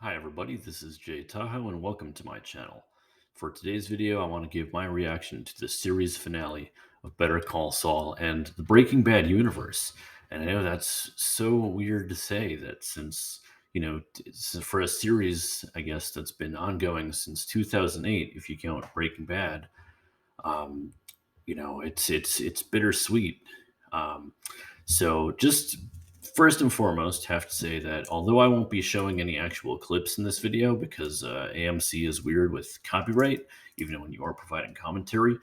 Hi everybody, this is Jay Tahoe and welcome to my channel. For today's video, I want to give my reaction to the series finale of Better Call Saul and the Breaking Bad universe. And I know that's so weird to say that since, for a series, I guess, that's been ongoing since 2008, if you count Breaking Bad, um, it's bittersweet. Um, so just first and foremost, have to say that although I won't be showing any actual clips in this video because AMC is weird with copyright, even when you are providing commentary,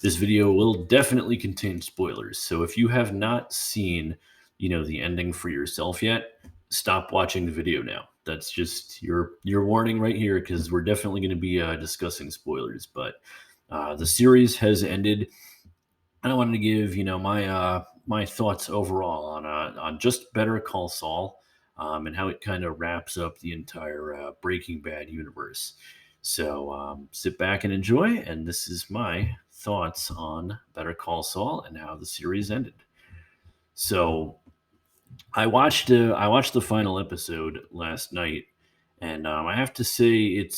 this video will definitely contain spoilers. So if you have not seen, the ending for yourself yet, stop watching the video now. That's just your warning right here because we're definitely going to be discussing spoilers. But the series has ended. I wanted to give my thoughts overall on just Better Call Saul, and how it kind of wraps up the entire Breaking Bad universe. So sit back and enjoy. And this is my thoughts on Better Call Saul and how the series ended. So I watched the final episode last night, and I have to say it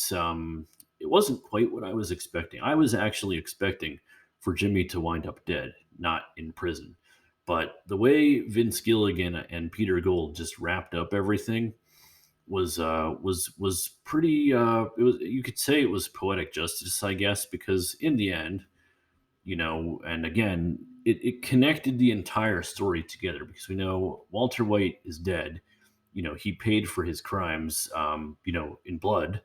wasn't quite what I was expecting. I was actually expecting for Jimmy to wind up dead, not in prison. But the way Vince Gilligan and Peter Gold just wrapped up everything was pretty. It was, you could say, it was poetic justice, I guess, because in the end, and again, it connected the entire story together because we know Walter White is dead. He paid for his crimes, in blood.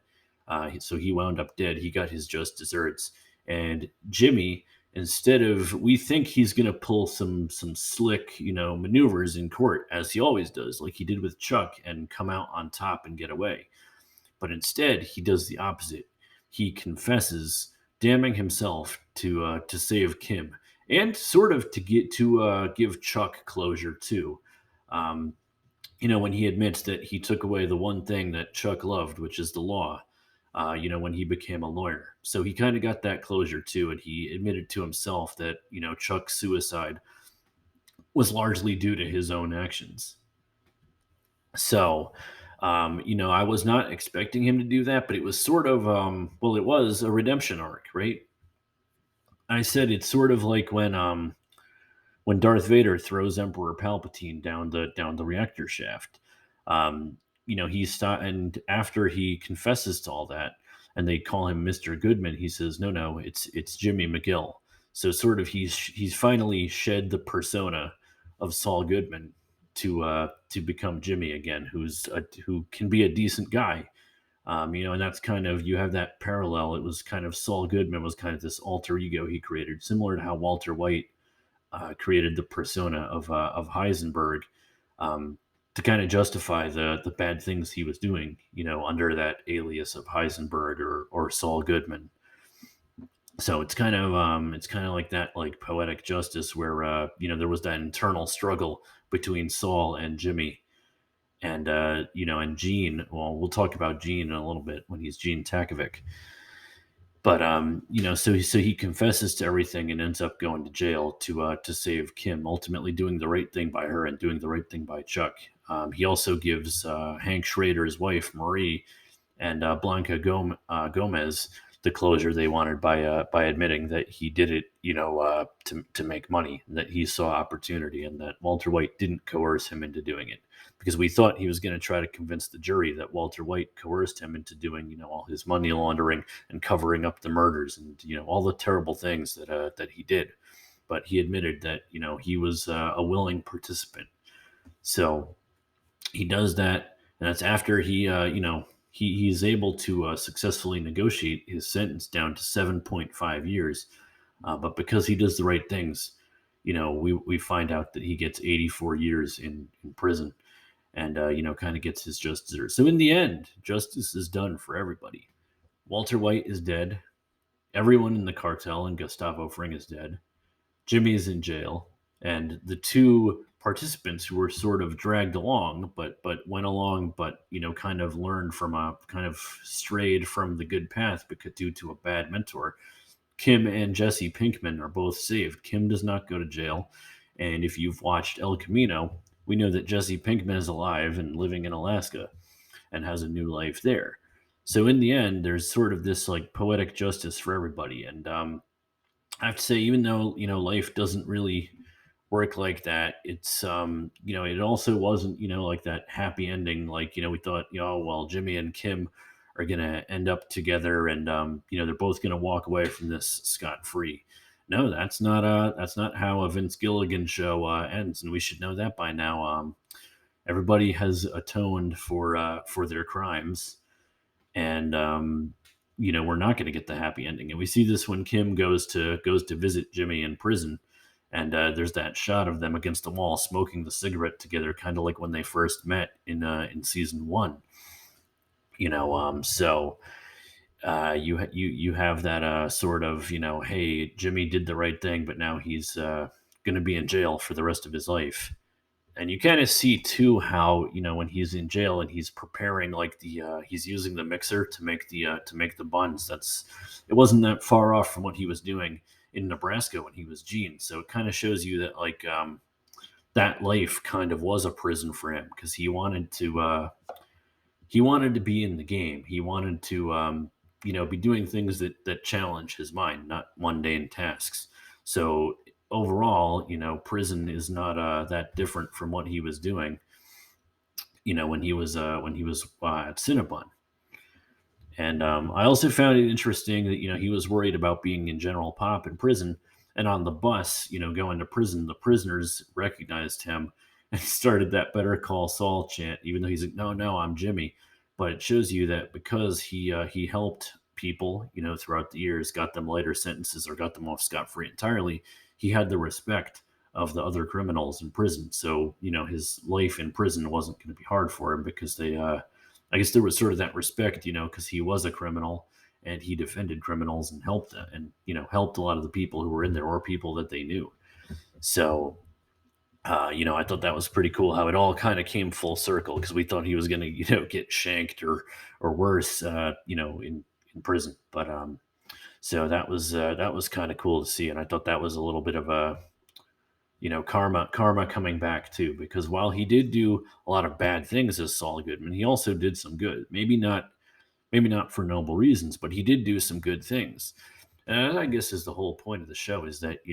So he wound up dead. He got his just desserts. And Jimmy, instead of, we think he's going to pull some slick, maneuvers in court, as he always does, like he did with Chuck, and come out on top and get away. But instead, he does the opposite. He confesses, damning himself to save Kim, and sort of to get to give Chuck closure too. Um, when he admits that he took away the one thing that Chuck loved, which is the law. When he became a lawyer, so he kind of got that closure too, and he admitted to himself that Chuck's suicide was largely due to his own actions. So, I was not expecting him to do that, but it was sort of, well, it was a redemption arc, right? I said it's sort of like when Darth Vader throws Emperor Palpatine down the reactor shaft. And after he confesses to all that, and they call him Mr. Goodman, he says, "No, no, it's Jimmy McGill." So sort of he's finally shed the persona of Saul Goodman to become Jimmy again, who can be a decent guy. And that's kind of, you have that parallel. It was kind of, Saul Goodman was kind of this alter ego he created, similar to how Walter White created the persona of Heisenberg, to kind of justify the bad things he was doing, under that alias of Heisenberg or Saul Goodman. So it's kind of like that, like poetic justice where there was that internal struggle between Saul and Jimmy, and Gene. Well, we'll talk about Gene in a little bit when he's Gene Takovic. But so he confesses to everything and ends up going to jail to save Kim, ultimately doing the right thing by her and doing the right thing by Chuck. He also gives Hank Schrader's wife Marie and Blanca Gomez the closure they wanted by admitting that he did it, to make money, that he saw opportunity, and that Walter White didn't coerce him into doing it. Because we thought he was going to try to convince the jury that Walter White coerced him into doing, all his money laundering and covering up the murders and all the terrible things that he did. But he admitted that he was a willing participant. So he does that, and that's after he's able to successfully negotiate his sentence down to 7.5 years. But because he does the right things, we find out that he gets 84 years in prison, and kind of gets his just desserts. So in the end, justice is done for everybody. Walter White is dead. Everyone in the cartel and Gustavo Fring is dead. Jimmy is in jail, and the two participants who were sort of dragged along, but went along, but kind of learned from a kind of strayed from the good path because due to a bad mentor. Kim and Jesse Pinkman are both saved. Kim does not go to jail, and if you've watched El Camino, we know that Jesse Pinkman is alive and living in Alaska. and has a new life there. So in the end, there's sort of this like poetic justice for everybody. And I have to say, even though life doesn't really work like that, it's it also wasn't like that happy ending. Like we thought, well, Jimmy and Kim are gonna end up together, and they're both gonna walk away from this scot free. No, that's not how a Vince Gilligan show ends, and we should know that by now. Everybody has atoned for their crimes, and we're not going to get the happy ending. And we see this when Kim goes to visit Jimmy in prison, and there's that shot of them against the wall smoking the cigarette together, kind of like when they first met in season one. So you have that sort of hey, Jimmy did the right thing, but now he's going to be in jail for the rest of his life. And you kind of see too how when he's in jail and he's preparing like the he's using the mixer to make the buns. It wasn't that far off from what he was doing in Nebraska when he was Gene. So it kind of shows you that like that life kind of was a prison for him, because he wanted to be in the game. He wanted to be doing things that challenge his mind, not mundane tasks. So overall, prison is not that different from what he was doing, when he was at Cinnabon. And I also found it interesting that he was worried about being in General Pop in prison, and on the bus, going to prison, the prisoners recognized him and started that "Better Call Saul" chant, even though he's like, "No, no, I'm Jimmy." But it shows you that because he helped people, throughout the years, got them lighter sentences or got them off scot free entirely, he had the respect of the other criminals in prison. So his life in prison wasn't going to be hard for him, because I guess there was sort of that respect, because he was a criminal and he defended criminals and helped them, and helped a lot of the people who were in there, or people that they knew. So I thought that was pretty cool how it all kind of came full circle, because we thought he was going to get shanked or worse, in prison. But so that was kind of cool to see, and I thought that was a little bit of a karma coming back too, because while he did do a lot of bad things as Saul Goodman, he also did some good. Maybe not for noble reasons, but he did do some good things. And I guess is the whole point of the show, is that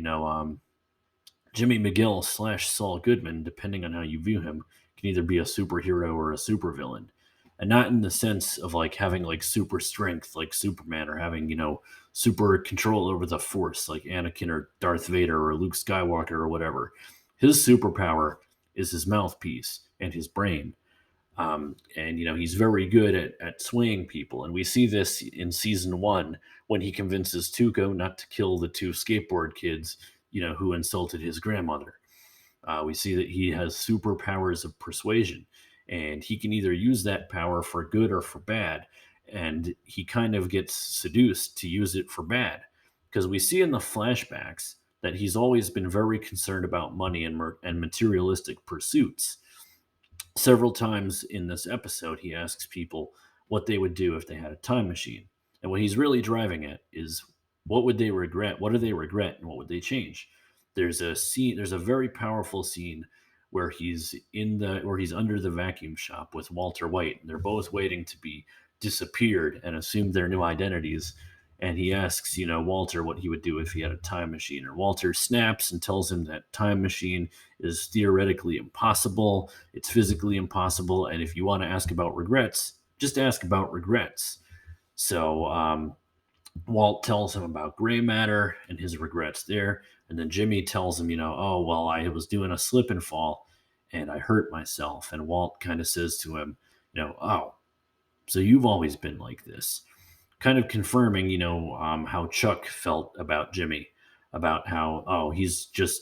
Jimmy McGill slash Saul Goodman, depending on how you view him, can either be a superhero or a supervillain. And not in the sense of like having like super strength like Superman, or having, super control over the force like Anakin or Darth Vader or Luke Skywalker or whatever. His superpower is his mouthpiece and his brain. And he's very good at swaying people, and we see this in season one when he convinces Tuco not to kill the two skateboard kids, who insulted his grandmother. We see that he has superpowers of persuasion, and he can either use that power for good or for bad. And he kind of gets seduced to use it for bad, because we see in the flashbacks that he's always been very concerned about money and materialistic pursuits. Several times in this episode, he asks people what they would do if they had a time machine. And what he's really driving at is, what would they regret? What do they regret? And what would they change? There's a very powerful scene where he's under the vacuum shop with Walter White, and they're both waiting to be disappeared and assume their new identities. And he asks, Walter what he would do if he had a time machine. And Walter snaps and tells him that time machine is theoretically impossible. It's physically impossible. And if you want to ask about regrets, just ask about regrets. So Walt tells him about gray matter and his regrets there. And then Jimmy tells him, oh, well, I was doing a slip and fall and I hurt myself. And Walt kind of says to him, oh, so you've always been like this, kind of confirming, how Chuck felt about Jimmy, about how, oh,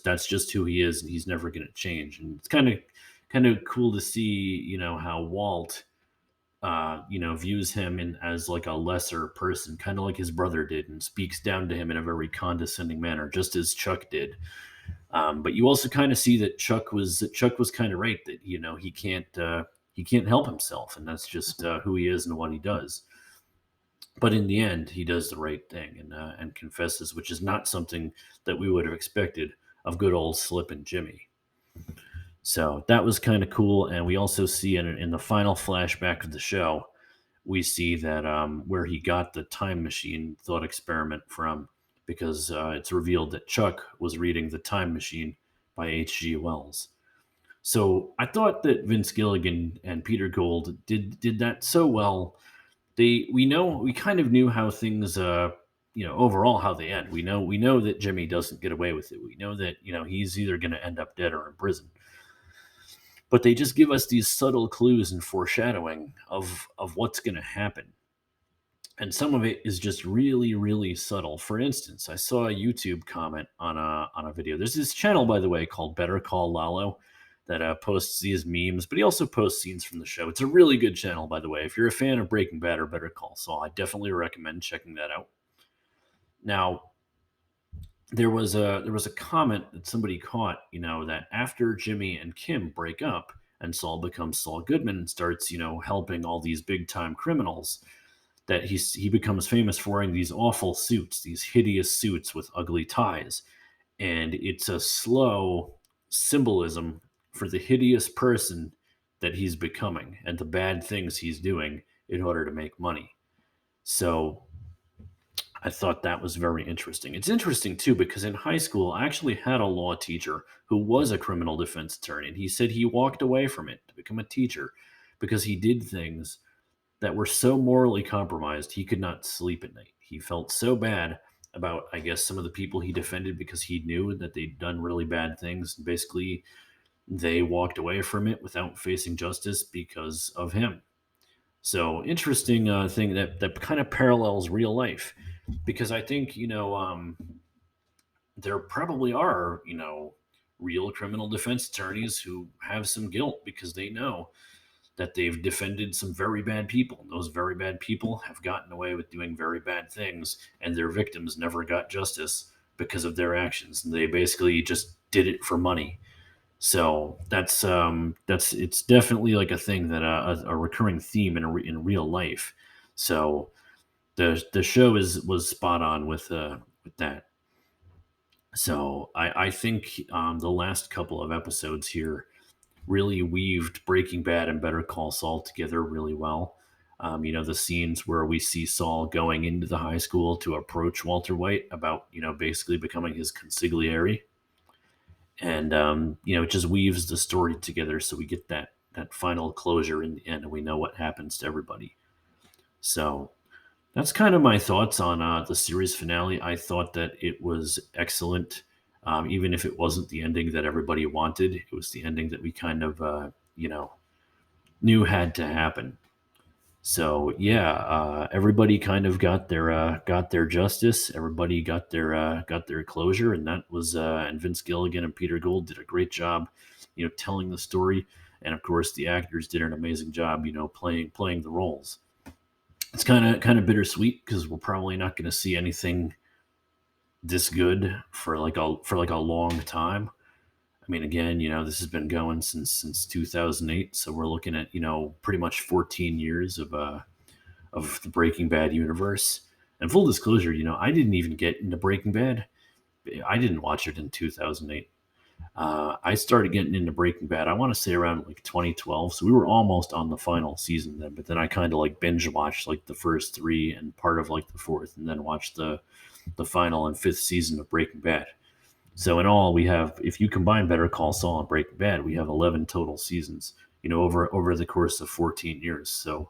that's just who he is, and he's never going to change. And it's kind of cool to see, how Walt, views him as like a lesser person, kind of like his brother did, and speaks down to him in a very condescending manner, just as Chuck did. But you also kind of see that Chuck was kind of right, that he can't help himself, and that's just who he is and what he does. But in the end, he does the right thing, and confesses, which is not something that we would have expected of good old Slip and Jimmy. So that was kind of cool. And we also see in the final flashback of the show, we see that where he got the time machine thought experiment from, because it's revealed that Chuck was reading The Time Machine by H.G. Wells. So I thought that Vince Gilligan and Peter Gould did that so well. We kind of knew how things overall how they end. We know that Jimmy doesn't get away with it. We know that he's either going to end up dead or in prison. But they just give us these subtle clues and foreshadowing of what's going to happen, and some of it is just really really subtle. For instance, I saw a YouTube comment on a video. There's this channel, by the way, called Better Call Lalo, that posts these memes, but he also posts scenes from the show. It's a really good channel, by the way. If you're a fan of Breaking Bad or Better Call Saul, I definitely recommend checking that out. Now, there was a comment that somebody caught, that after Jimmy and Kim break up and Saul becomes Saul Goodman and starts, helping all these big time criminals, that he becomes famous for wearing these awful suits, these hideous suits with ugly ties. And it's a slow symbolism for the hideous person that he's becoming and the bad things he's doing in order to make money. So I thought that was very interesting. It's interesting too because in high school I actually had a law teacher who was a criminal defense attorney, and he said he walked away from it to become a teacher because he did things that were so morally compromised he could not sleep at night. He felt so bad about, I guess, some of the people he defended because he knew that they'd done really bad things. Basically, they walked away from it without facing justice because of him. So interesting thing that kind of parallels real life, because I think there probably are real criminal defense attorneys who have some guilt because they know that they've defended some very bad people. And those very bad people have gotten away with doing very bad things, and their victims never got justice because of their actions. And they basically just did it for money. So that's it's definitely like a thing that a recurring theme in real life. So the show was spot on with that. So I think the last couple of episodes here really weaved Breaking Bad and Better Call Saul together really well. The scenes where we see Saul going into the high school to approach Walter White about, basically becoming his consigliere. And, it just weaves the story together so we get that final closure in the end and we know what happens to everybody. So that's kind of my thoughts on the series finale. I thought that it was excellent. Even if it wasn't the ending that everybody wanted, it was the ending that we kind of, knew had to happen. So yeah, everybody kind of got their justice. Everybody got their closure, and that was and Vince Gilligan and Peter Gould did a great job, telling the story, and of course the actors did an amazing job, playing the roles. It's kind of bittersweet because we're probably not going to see anything this good for like a long time. I mean, again, this has been going since 2008, so we're looking at pretty much 14 years of the Breaking Bad universe. And full disclosure, I didn't even get into Breaking Bad. I didn't watch it in 2008. I started getting into Breaking Bad, I want to say around like 2012. So we were almost on the final season then, but then I kind of like binge watched like the first three and part of like the fourth, and then watched the final and fifth season of Breaking Bad. So in all, we have, if you combine Better Call Saul and Breaking Bad, we have 11 total seasons, over the course of 14 years. So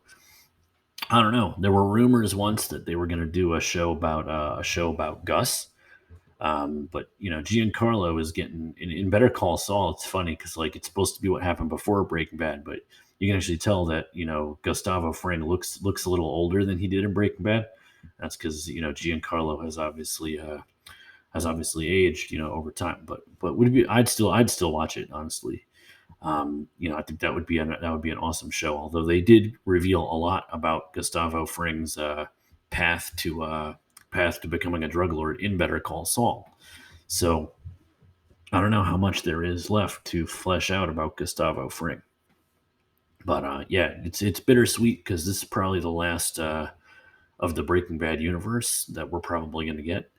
I don't know. There were rumors once that they were going to do a show about Gus. But Giancarlo is getting in Better Call Saul. It's funny because like it's supposed to be what happened before Breaking Bad, but you can actually tell that Gustavo Fring looks a little older than he did in Breaking Bad. That's because Giancarlo has obviously aged over time. But I'd still watch it, honestly. I think that would be an awesome show. Although they did reveal a lot about Gustavo Fring's path to becoming a drug lord in Better Call Saul. So I don't know how much there is left to flesh out about Gustavo Fring. But yeah, it's bittersweet because this is probably the last of the Breaking Bad universe that we're probably going to get.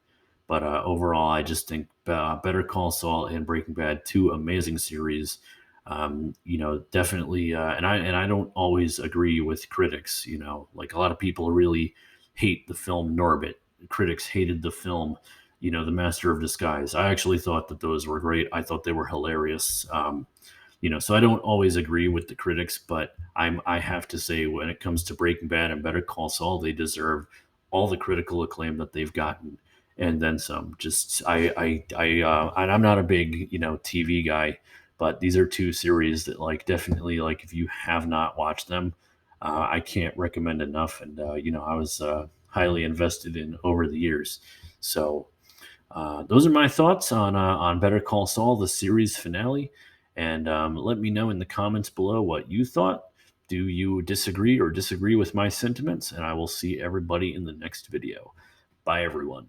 But overall, I just think Better Call Saul and Breaking Bad, two amazing series. Definitely, and I don't always agree with critics. Like a lot of people really hate the film Norbit. Critics hated the film, The Master of Disguise. I actually thought that those were great. I thought they were hilarious. So I don't always agree with the critics, but I have to say when it comes to Breaking Bad and Better Call Saul, they deserve all the critical acclaim that they've gotten, and then some. Just and I'm not a big TV guy, but these are two series that like definitely like if you have not watched them, I can't recommend enough. And I was highly invested in over the years. So those are my thoughts on Better Call Saul, the series finale. And let me know in the comments below what you thought. Do you disagree with my sentiments? And I will see everybody in the next video. Bye, everyone.